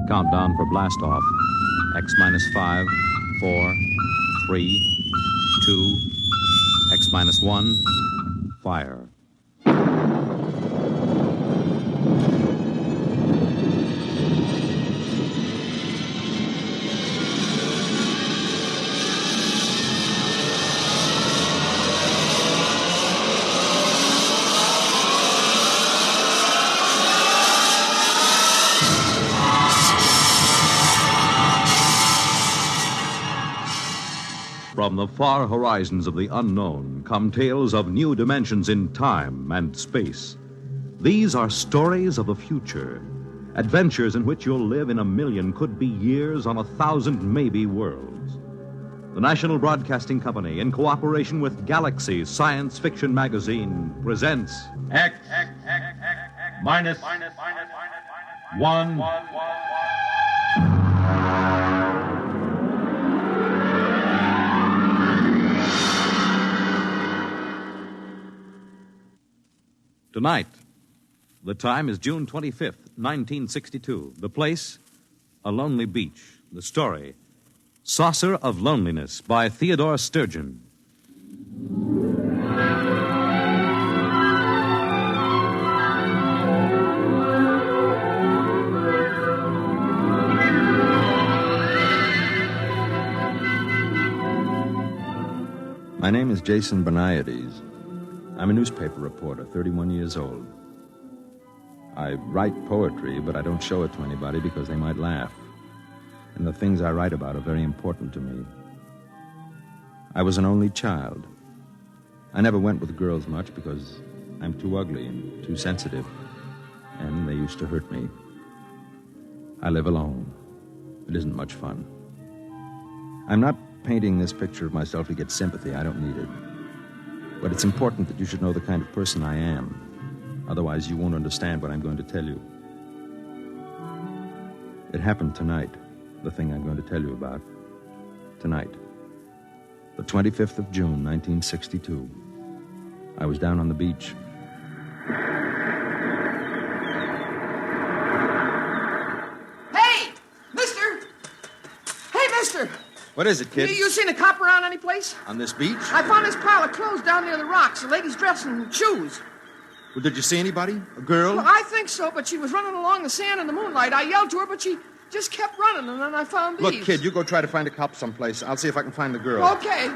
countdown for blast off. X minus 5, 4, 3, 2, X minus 1, fire. From the far horizons of the unknown come tales of new dimensions in time and space. These are stories of the future, adventures in which you'll live in a million, could be years, on 1,000 maybe worlds. The National Broadcasting Company, in cooperation with Galaxy Science Fiction Magazine, presents X minus 1. Tonight. The time is June 25th, 1962. The place, a lonely beach. The story, Saucer of Loneliness by Theodore Sturgeon. My name is Jason Beniades. I'm a newspaper reporter, 31 years old. I write poetry, but I don't show it to anybody because they might laugh. And the things I write about are very important to me. I was an only child. I never went with girls much because I'm too ugly and too sensitive, and they used to hurt me. I live alone. It isn't much fun. I'm not painting this picture of myself to get sympathy. I don't need it. But it's important that you should know the kind of person I am. Otherwise, you won't understand what I'm going to tell you. It happened tonight, the thing I'm going to tell you about. Tonight. The 25th of June, 1962. I was down on the beach. Hey, mister! Hey, mister! What is it, kid? You seen a cop around any place? On this beach? I found this pile of clothes down near the rocks. The lady's dress and shoes. Well, did you see anybody? A girl? Well, I think so, but she was running along the sand in the moonlight. I yelled to her, but she just kept running, and then I found these. Look, kid, you go try to find a cop someplace. I'll see if I can find the girl. Okay.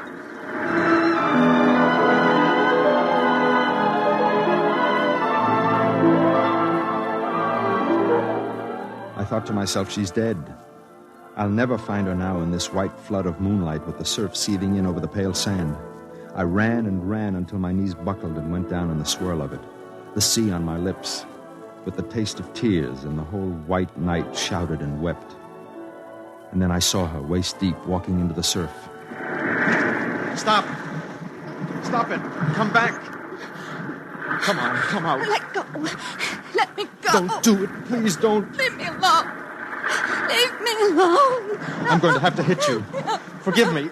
I thought to myself, she's dead. I'll never find her now in this white flood of moonlight with the surf seething in over the pale sand. I ran and ran until my knees buckled and went down in the swirl of it. The sea on my lips, with the taste of tears, and the whole white night shouted and wept. And then I saw her, waist deep, walking into the surf. Stop! Stop it! Come back! Come on, come out. Let go. Let me go. Don't do it. Please don't. Leave me alone. Leave me alone. I'm going to have to hit you. Forgive me.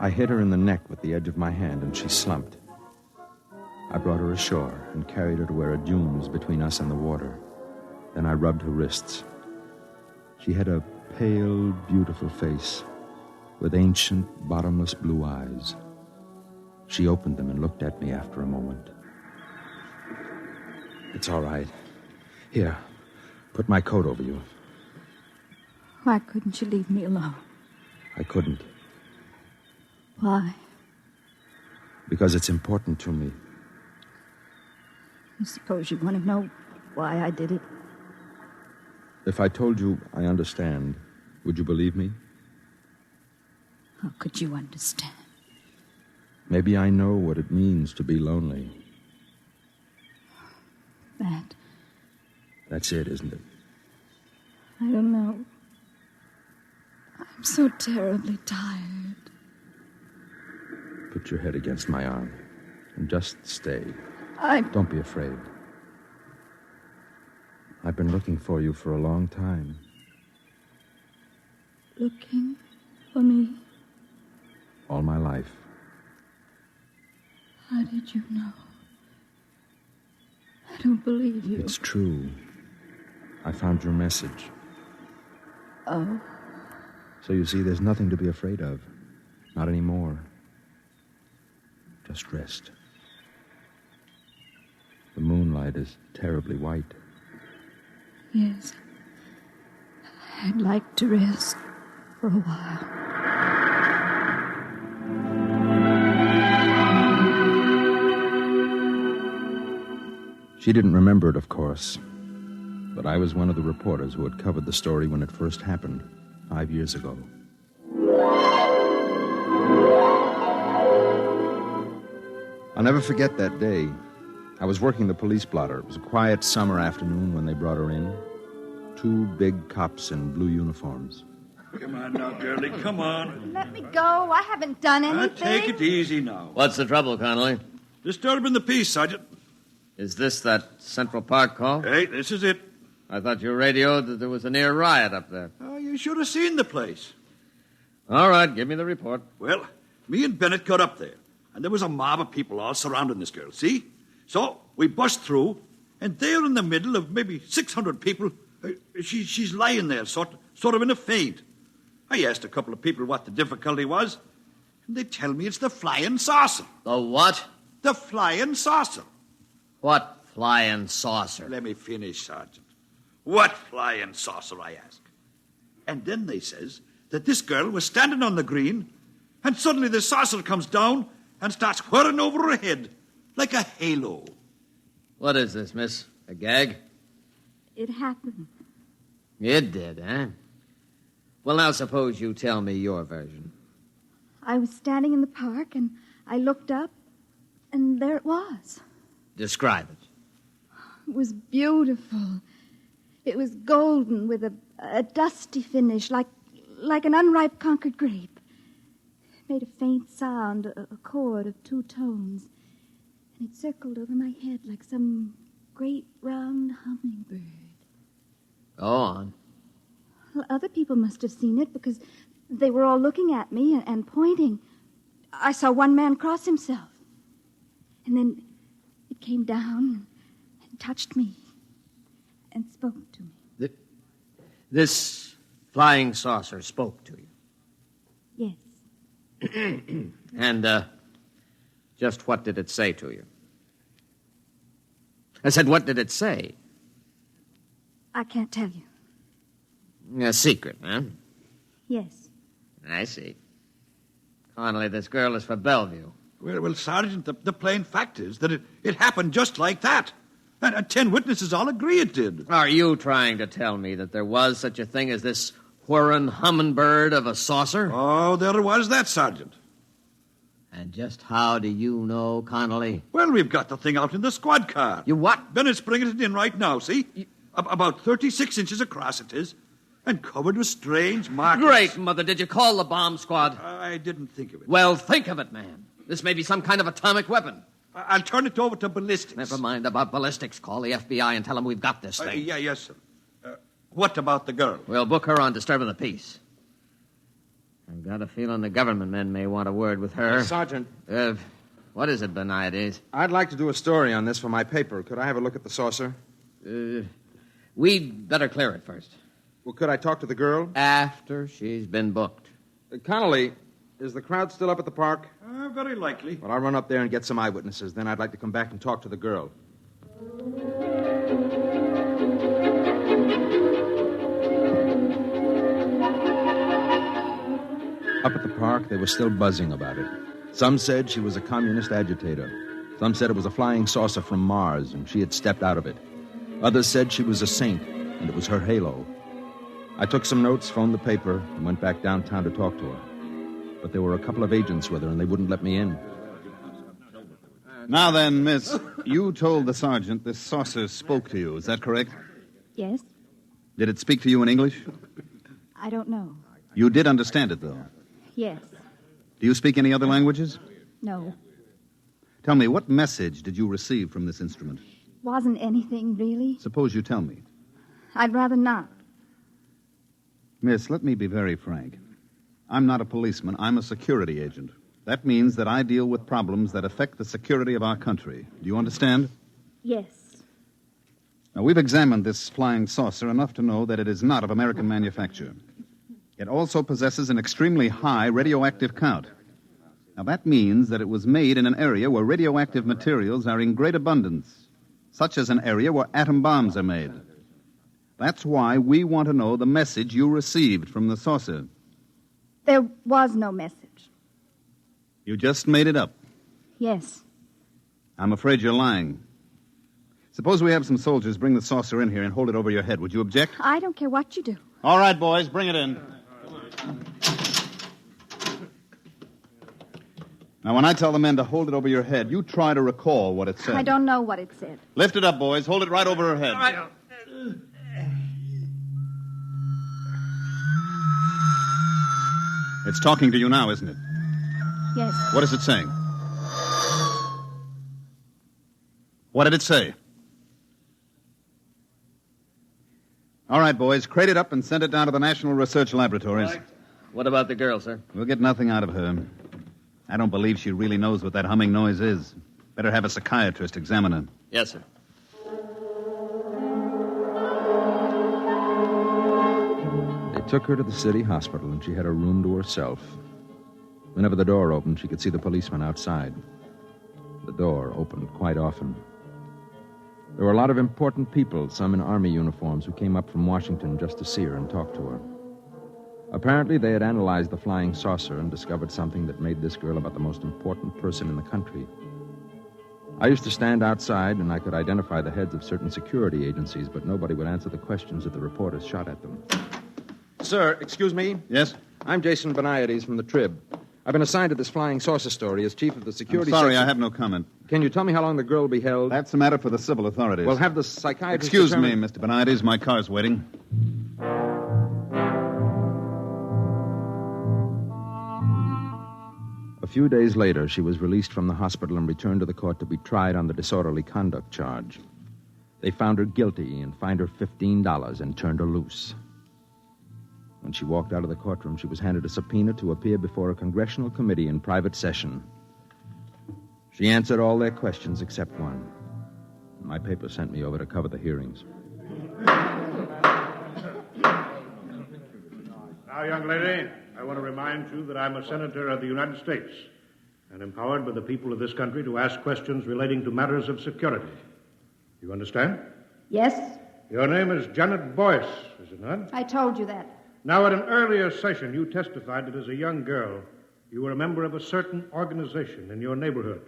I hit her in the neck with the edge of my hand, and she slumped. I brought her ashore and carried her to where a dune was between us and the water. Then I rubbed her wrists. She had a pale, beautiful face with ancient, bottomless blue eyes. She opened them and looked at me after a moment. It's all right. Here, put my coat over you. Why couldn't you leave me alone? I couldn't. Why? Because it's important to me. I suppose you want to know why I did it. If I told you I understand, would you believe me? How could you understand? Maybe I know what it means to be lonely. That's it, isn't it? I don't know. I'm so terribly tired. Put your head against my arm and just stay. Don't be afraid. I've been looking for you for a long time. Looking for me? All my life. did you know? I don't believe you. It's true. I found your message. Oh. So you see, there's nothing to be afraid of. Not anymore. Just rest. The moonlight is terribly white. Yes. I'd like to rest for a while. She didn't remember it, of course. But I was one of the reporters who had covered the story when it first happened, 5 years ago. I'll never forget that day. I was working the police blotter. It was a quiet summer afternoon when they brought her in. 2 big cops in blue uniforms. Come on now, girlie, come on. Let me go. I haven't done anything. Take it easy now. What's the trouble, Connolly? Disturbing the peace, Sergeant. Is this that Central Park call? Hey, this is it. I thought you radioed that there was a near riot up there. Oh, you should have seen the place. All right, give me the report. Well, me and Bennett got up there, and there was a mob of people all surrounding this girl, see? So we bust through, and there in the middle of maybe 600 people, she's lying there, sort of in a faint. I asked a couple of people what the difficulty was, and they tell me it's the flying saucer. The what? The flying saucer. What flying saucer? Let me finish, Sergeant. What flying saucer, I ask. And then they says that this girl was standing on the green, and suddenly the saucer comes down and starts whirring over her head like a halo. What is this, miss? A gag? It happened. It did, eh? Well, now suppose you tell me your version. I was standing in the park, and I looked up, and there it was. Describe it. It was beautiful. It was golden with a dusty finish, like an unripe Concord grape. It made a faint sound, a chord of 2 tones, and it circled over my head like some great round hummingbird. Go on. Well, other people must have seen it because they were all looking at me and pointing. I saw one man cross himself, and then it came down and touched me and spoke to me. This flying saucer spoke to you? Yes. And, just what did it say to you? I said, what did it say? I can't tell you. A secret, huh? Yes. I see. Connolly, this girl is for Bellevue. Well, Sergeant, the plain fact is that it happened just like that. And 10 witnesses all agree it did. Are you trying to tell me that there was such a thing as this whirring hummingbird of a saucer? Oh, there was that, Sergeant. And just how do you know, Connolly? Well, we've got the thing out in the squad car. You what? Bennett's bringing it in right now, see? About 36 inches across it is, and covered with strange markings. Great, Mother. Did you call the bomb squad? I didn't think of it. Well, think of it, man. This may be some kind of atomic weapon. I'll turn it over to ballistics. Never mind about ballistics. Call the FBI and tell them we've got this thing. Yes, sir. What about the girl? We'll book her on disturbing the peace. I've got a feeling the government men may want a word with her. Sergeant. What is it, Beniades? I'd like to do a story on this for my paper. Could I have a look at the saucer? We'd better clear it first. Well, could I talk to the girl? After she's been booked. Connolly, is the crowd still up at the park? Very likely. Well, I'll run up there and get some eyewitnesses. Then I'd like to come back and talk to the girl. Up at the park, they were still buzzing about it. Some said she was a communist agitator. Some said it was a flying saucer from Mars, and she had stepped out of it. Others said she was a saint, and it was her halo. I took some notes, phoned the paper, and went back downtown to talk to her. But there were a couple of agents with her, and they wouldn't let me in. Now then, miss, you told the sergeant this saucer spoke to you. Is that correct? Yes? Did it speak to you in English? I don't know. You did understand it, though. Yes. Do you speak any other languages? No. Tell me, what message did you receive from this instrument? Wasn't anything, really. Suppose you tell me. I'd rather not. Miss, let me be very frank. I'm not a policeman. I'm a security agent. That means that I deal with problems that affect the security of our country. Do you understand? Yes. Now, we've examined this flying saucer enough to know that it is not of American manufacture. It also possesses an extremely high radioactive count. Now, that means that it was made in an area where radioactive materials are in great abundance, such as an area where atom bombs are made. That's why we want to know the message you received from the saucer. There was no message. You just made it up. Yes. I'm afraid you're lying. Suppose we have some soldiers bring the saucer in here and hold it over your head. Would you object? I don't care what you do. All right, boys, bring it in. Now, when I tell the men to hold it over your head, you try to recall what it said. I don't know what it said. Lift it up, boys. Hold it right over her head. All right. It's talking to you now, isn't it? Yes. What is it saying? What did it say? All right, boys, crate it up and send it down to the National Research Laboratories. Right. What about the girl, sir? We'll get nothing out of her. I don't believe she really knows what that humming noise is. Better have a psychiatrist examine her. Yes, sir. They took her to the city hospital, and she had a room to herself. Whenever the door opened, she could see the policeman outside. The door opened quite often. There were a lot of important people, some in army uniforms, who came up from Washington just to see her and talk to her. Apparently, they had analyzed the flying saucer and discovered something that made this girl about the most important person in the country. I used to stand outside, and I could identify the heads of certain security agencies, but nobody would answer the questions that the reporters shot at them. Sir, excuse me? Yes? I'm Jason Beniades from the Trib. I've been assigned to this flying saucer story as chief of the security I'm sorry, section. I have no comment. Can you tell me how long the girl will be held? That's a matter for the civil authorities. Well, have the psychiatrist Excuse determine... me, Mr. Beniades. My car's waiting. A few days later, she was released from the hospital and returned to the court to be tried on the disorderly conduct charge. They found her guilty and fined her $15 and turned her loose. When she walked out of the courtroom, she was handed a subpoena to appear before a congressional committee in private session. She answered all their questions except one. My paper sent me over to cover the hearings. Now, young lady, I want to remind you that I'm a senator of the United States and empowered by the people of this country to ask questions relating to matters of security. You understand? Yes. Your name is Janet Boyce, is it not? I told you that. Now, at an earlier session, you testified that as a young girl, you were a member of a certain organization in your neighborhood.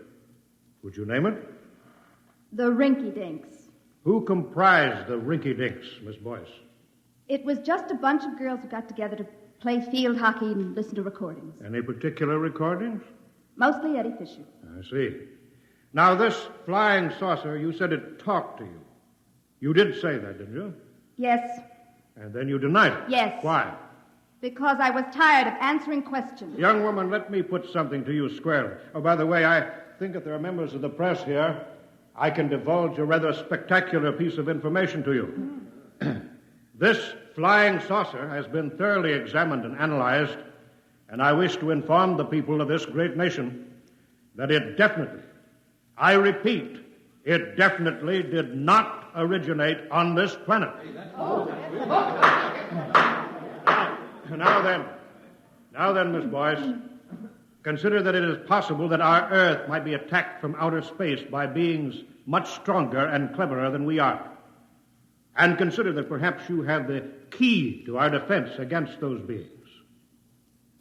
Would you name it? The Rinky Dinks. Who comprised the Rinky Dinks, Miss Boyce? It was just a bunch of girls who got together to play field hockey and listen to recordings. Any particular recordings? Mostly Eddie Fisher. I see. Now, this flying saucer, you said it talked to you. You did say that, didn't you? Yes. And then you denied it. Yes. Why? Because I was tired of answering questions. Young woman, let me put something to you squarely. Oh, by the way, I think that there are members of the press here. I can divulge a rather spectacular piece of information to you. This flying saucer has been thoroughly examined and analyzed, and I wish to inform the people of this great nation that it definitely, I repeat, it definitely did not originate on this planet. Now then, Miss Boyce, consider that it is possible that our Earth might be attacked from outer space by beings much stronger and cleverer than we are. And consider that perhaps you have the key to our defense against those beings.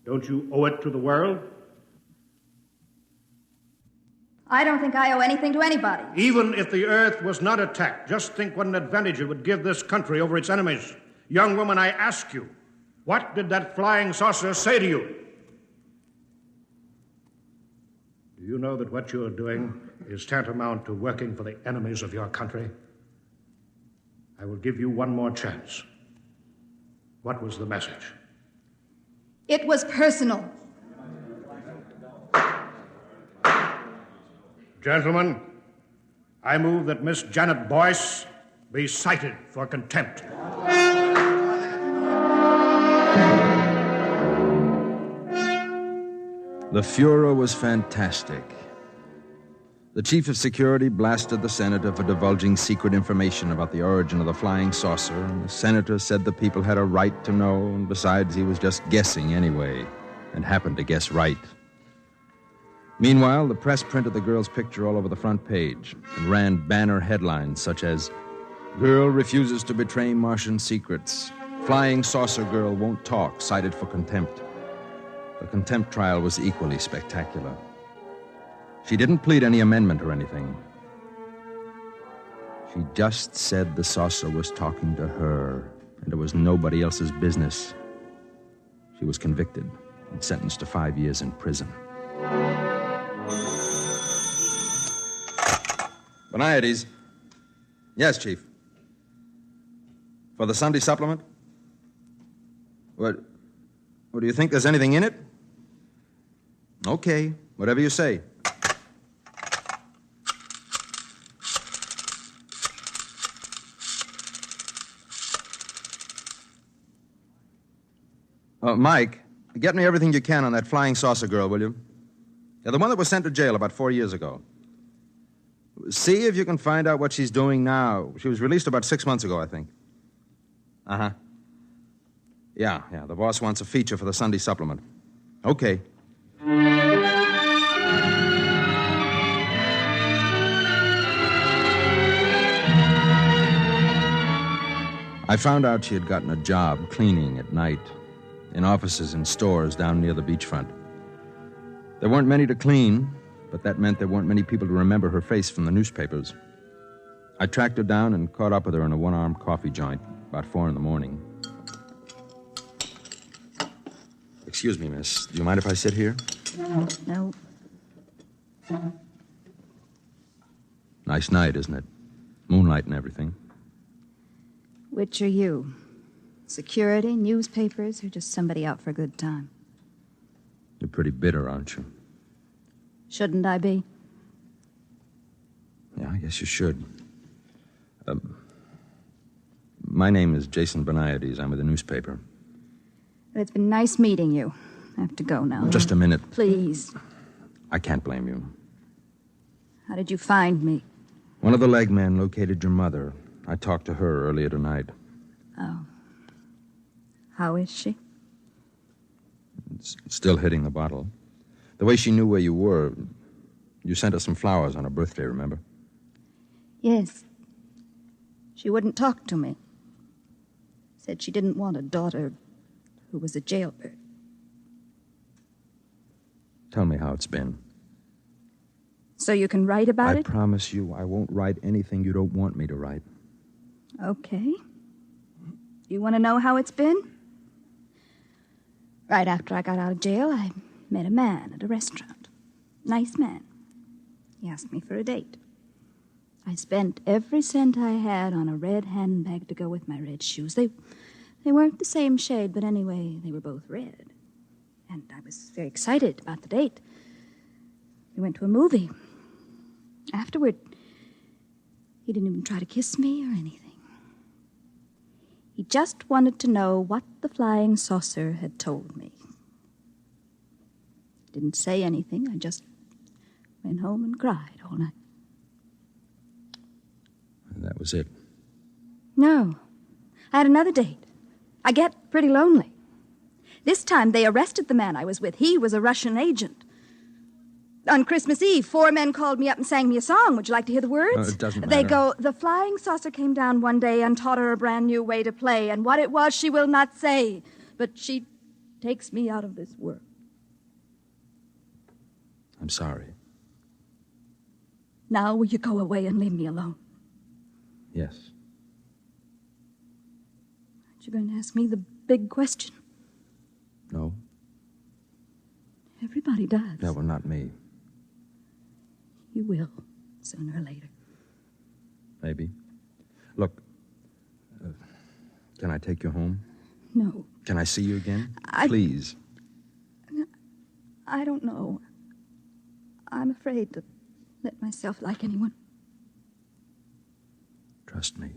Don't you owe it to the world? I don't think I owe anything to anybody. Even if the Earth was not attacked, just think what an advantage it would give this country over its enemies. Young woman, I ask you, what did that flying saucer say to you? Do you know that what you're doing is tantamount to working for the enemies of your country? I will give you one more chance. What was the message? It was personal. Gentlemen, I move that Miss Janet Boyce be cited for contempt. The furor was fantastic. The chief of security blasted the senator for divulging secret information about the origin of the flying saucer, and the senator said the people had a right to know, and besides, he was just guessing anyway, and happened to guess right. Meanwhile, the press printed the girl's picture all over the front page and ran banner headlines such as, "Girl refuses to betray Martian secrets. Flying saucer girl won't talk, cited for contempt." The contempt trial was equally spectacular. She didn't plead any amendment or anything. She just said the saucer was talking to her, and it was nobody else's business. She was convicted and sentenced to 5 years in prison. Boniades. Yes, Chief. For the Sunday supplement? What do you think there's anything in it? Okay, whatever you say. Mike, get me everything you can on that flying saucer girl, will you? Yeah, the one that was sent to jail about 4 years ago. See if you can find out what she's doing now. She was released about 6 months ago, I think. Uh-huh. Yeah, the boss wants a feature for the Sunday supplement. Okay. I found out she had gotten a job cleaning at night in offices and stores down near the beachfront. There weren't many to clean, but that meant there weren't many people to remember her face from the newspapers. I tracked her down and caught up with her in a one-armed coffee joint about 4 a.m. Excuse me, miss. Do you mind if I sit here? No. Nice night, isn't it? Moonlight and everything. Which are you? Security, newspapers, or just somebody out for a good time? You're pretty bitter, aren't you? Shouldn't I be? Yeah, I guess you should. My name is Jason Boniades. I'm with the newspaper. Well, it's been nice meeting you. I have to go now. Just a minute. Please. I can't blame you. How did you find me? One of the leg men located your mother. I talked to her earlier tonight. Oh. How is she? Still hitting the bottle. The way she knew where you were, you sent her some flowers on her birthday, remember? Yes. She wouldn't talk to me. Said she didn't want a daughter who was a jailbird. Tell me how it's been. So you can write about it? I promise you I won't write anything you don't want me to write. Okay. You want to know how it's been? Right after I got out of jail, I met a man at a restaurant. Nice man. He asked me for a date. I spent every cent I had on a red handbag to go with my red shoes. They weren't the same shade, but anyway, they were both red. And I was very excited about the date. We went to a movie. Afterward, he didn't even try to kiss me or anything. He just wanted to know what the flying saucer had told me. Didn't say anything. I just went home and cried all night. And that was it? No. I had another date. I get pretty lonely. This time they arrested the man I was with. He was a Russian agent. On Christmas Eve, 4 men called me up and sang me a song. Would you like to hear the words? It doesn't matter. They go, "The flying saucer came down one day and taught her a brand new way to play, and what it was she will not say, but she takes me out of this world." I'm sorry. Now will you go away and leave me alone? Yes. Aren't you going to ask me the big question? No? Everybody does. No, well, not me. You will, sooner or later. Maybe. Look, can I take you home? No. Can I see you again? Please. I don't know. I'm afraid to let myself like anyone. Trust me,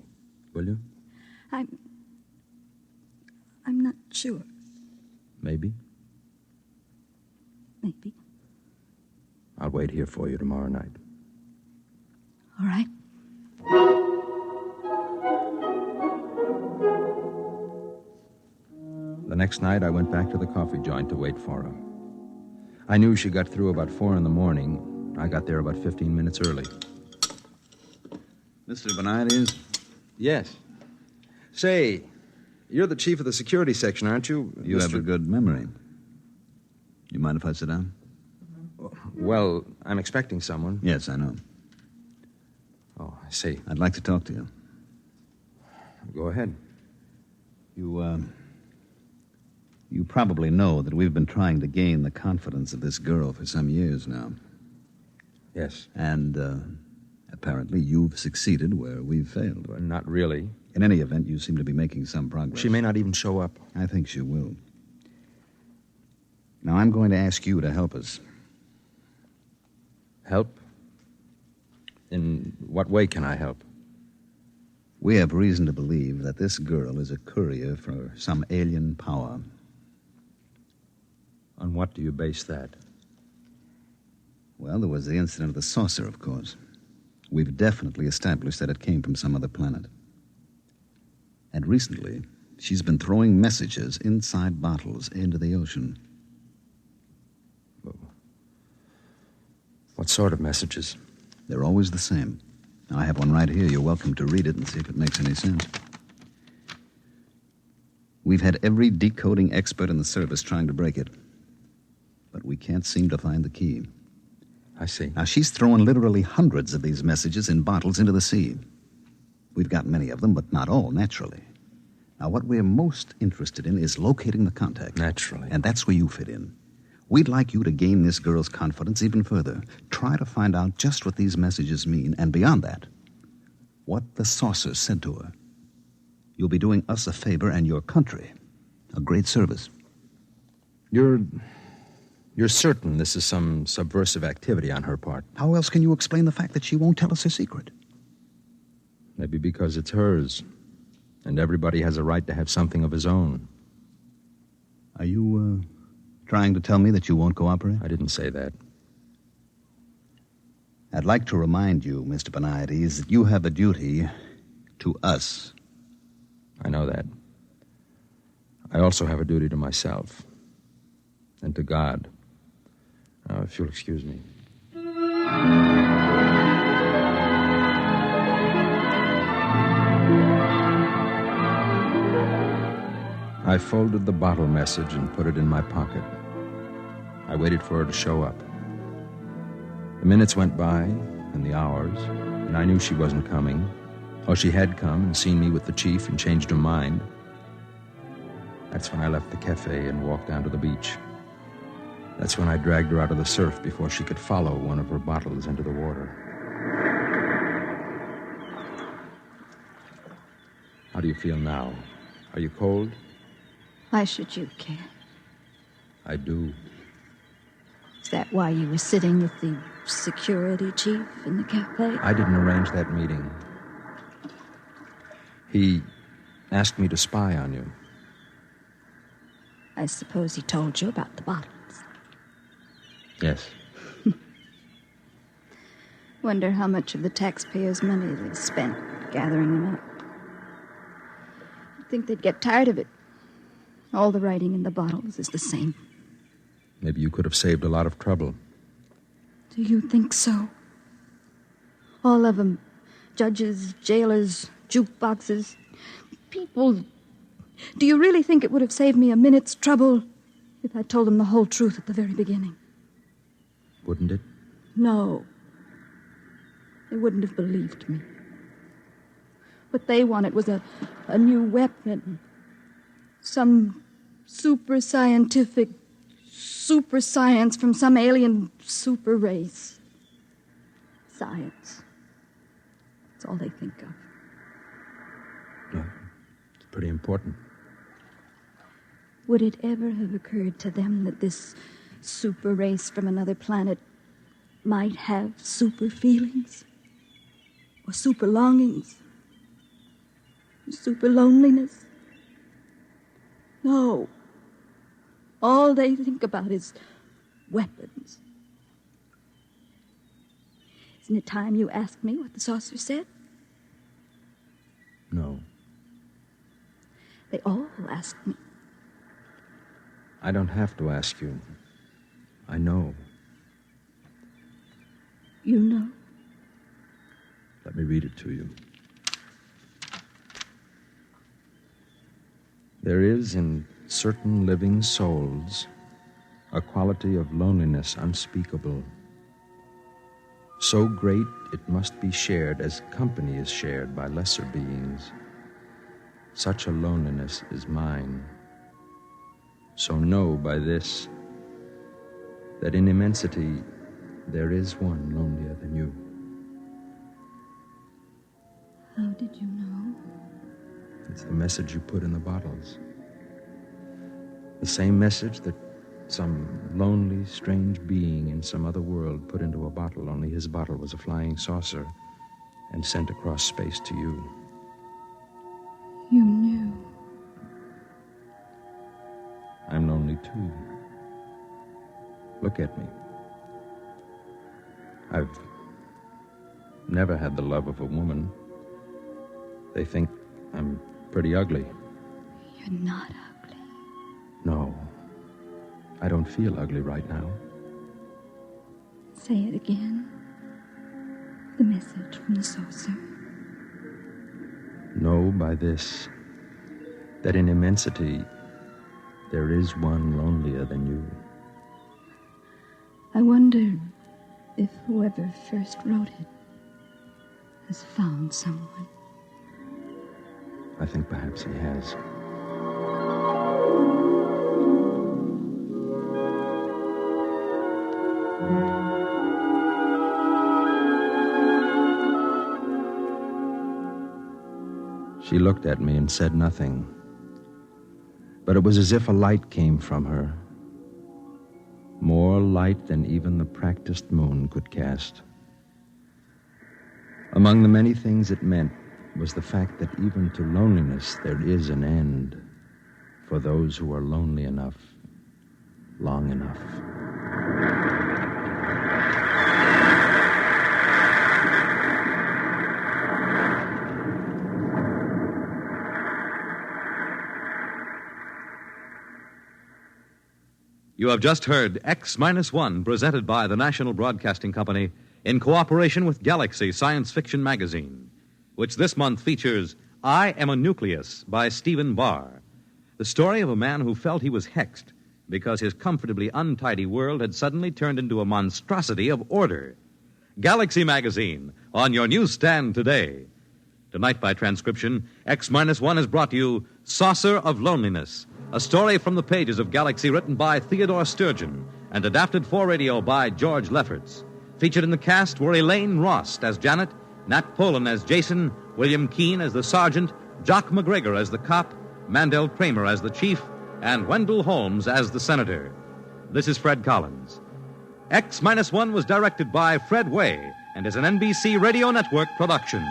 will you? I'm not sure. Maybe. Maybe. I'll wait here for you tomorrow night. All right. The next night, I went back to the coffee joint to wait for her. I knew she got through about 4 in the morning. I got there about 15 minutes early. Mr. Benides? Yes. Say, you're the chief of the security section, aren't you? You have a good memory. You mind if I sit down? Well, I'm expecting someone. Yes, I know. Oh, I see. I'd like to talk to you. Go ahead. You probably know that we've been trying to gain the confidence of this girl for some years now. Yes. And, apparently you've succeeded where we've failed. Well, not really. In any event, you seem to be making some progress. She may not even show up. I think she will. Now, I'm going to ask you to help us. Help? In what way can I help? We have reason to believe that this girl is a courier for some alien power. On what do you base that? Well, there was the incident of the saucer, of course. We've definitely established that it came from some other planet. And recently, she's been throwing messages inside bottles into the ocean. What sort of messages? They're always the same. Now, I have one right here. You're welcome to read it and see if it makes any sense. We've had every decoding expert in the service trying to break it. But we can't seem to find the key. I see. Now, she's throwing literally hundreds of these messages in bottles into the sea. We've got many of them, but not all, naturally. Now, what we're most interested in is locating the contact. Naturally. And that's where you fit in. We'd like you to gain this girl's confidence even further. Try to find out just what these messages mean, and beyond that, what the saucer said to her. You'll be doing us a favor and your country a great service. You're certain this is some subversive activity on her part? How else can you explain the fact that she won't tell us her secret? Maybe because it's hers, and everybody has a right to have something of his own. Are you, trying to tell me that you won't cooperate? I didn't say that. I'd like to remind you, Mr. Benides, that you have a duty to us. I know that. I also have a duty to myself and to God. Now, if you'll excuse me. I folded the bottle message and put it in my pocket. I waited for her to show up. The minutes went by, and the hours, and I knew she wasn't coming. Or she had come and seen me with the chief and changed her mind. That's when I left the cafe and walked down to the beach. That's when I dragged her out of the surf before she could follow one of her bottles into the water. How do you feel now? Are you cold? Why should you care? I do. Is that why you were sitting with the security chief in the cafe? I didn't arrange that meeting. He asked me to spy on you. I suppose he told you about the bottles. Yes. Wonder how much of the taxpayers' money they spent gathering them up. You'd think they'd get tired of it. All the writing in the bottles is the same. Maybe you could have saved a lot of trouble. Do you think so? All of them. Judges, jailers, jukeboxes, people. Do you really think it would have saved me a minute's trouble if I told them the whole truth at the very beginning? Wouldn't it? No. They wouldn't have believed me. What they wanted was a new weapon. Some super scientific super science from some alien super race. Science. That's all they think of. No, it's pretty important. Would it ever have occurred to them that this super race from another planet might have super feelings? Or super longings? Or super loneliness? No. All they think about is weapons. Isn't it time you asked me what the saucer said? No. They all asked me. I don't have to ask you. I know. You know? Let me read it to you. There is in certain living souls a quality of loneliness unspeakable, so great it must be shared as company is shared by lesser beings. Such a loneliness is mine. So know by this that in immensity there is one lonelier than you. How did you know? It's the message you put in the bottles. The same message that some lonely, strange being in some other world put into a bottle, only his bottle was a flying saucer and sent across space to you. You knew. I'm lonely too. Look at me. I've never had the love of a woman. They think I'm pretty ugly. You're not ugly. No. I don't feel ugly right now. Say it again. The message from the saucer. Know by this that in immensity there is one lonelier than you. I wonder if whoever first wrote it has found someone. I think perhaps he has. She looked at me and said nothing. But it was as if a light came from her. More light than even the practiced moon could cast. Among the many things it meant was the fact that even to loneliness there is an end for those who are lonely enough, long enough. You have just heard X-1, presented by the National Broadcasting Company in cooperation with Galaxy Science Fiction Magazine, which this month features I Am a Nucleus by Stephen Barr, the story of a man who felt he was hexed because his comfortably untidy world had suddenly turned into a monstrosity of order. Galaxy Magazine, on your newsstand today. Tonight, by transcription, X-1 has brought you Saucer of Loneliness, a story from the pages of Galaxy written by Theodore Sturgeon and adapted for radio by George Lefferts. Featured in the cast were Elaine Rost as Janet, Nat Polen as Jason, William Keane as the sergeant, Jock McGregor as the cop, Mandel Kramer as the chief, and Wendell Holmes as the senator. This is Fred Collins. X-1 was directed by Fred Way and is an NBC Radio Network production.